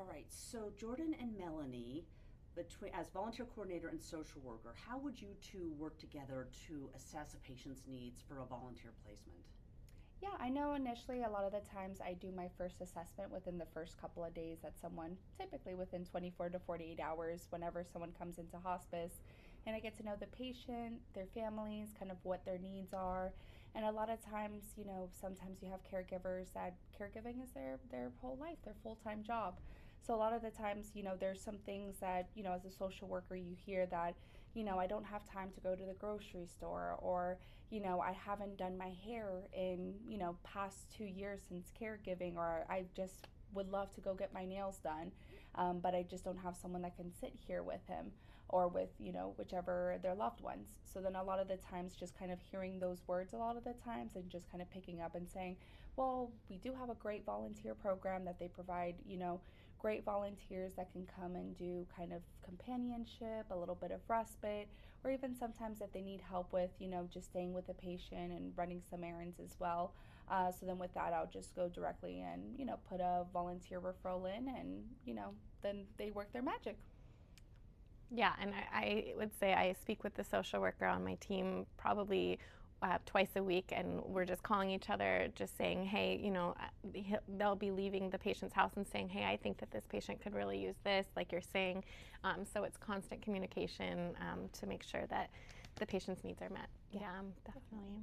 All right, so Jordan and Melanie, as volunteer coordinator and social worker, how would you two work together to assess a patient's needs for a volunteer placement? Yeah, I know initially a lot of the times I do my first assessment within the first couple of days that someone, typically within 24 to 48 hours, whenever someone comes into hospice, and I get to know the patient, their families, kind of what their needs are. And a lot of times, sometimes you have caregivers that caregiving is their whole life, their full-time job. So a lot of the times, there's some things that, as a social worker, you hear that, I don't have time to go to the grocery store, or I haven't done my hair in, past 2 years since caregiving, or I just would love to go get my nails done, but I just don't have someone that can sit here with him or with, whichever their loved ones. So then a lot of the times just kind of hearing those words a lot of the times and just kind of picking up and saying, well, we do have a great volunteer program that they provide, great volunteers that can come and do kind of companionship, a little bit of respite, or even sometimes if they need help with, just staying with the patient and running some errands as well. So then with that, I'll just go directly and, put a volunteer referral in and, then they work their magic. Yeah, and I would say I speak with the social worker on my team probably twice a week, and we're just calling each other, just saying, hey, they'll be leaving the patient's house and saying, hey, I think that this patient could really use this, like you're saying. So it's constant communication to make sure that the patient's needs are met. Yeah, definitely.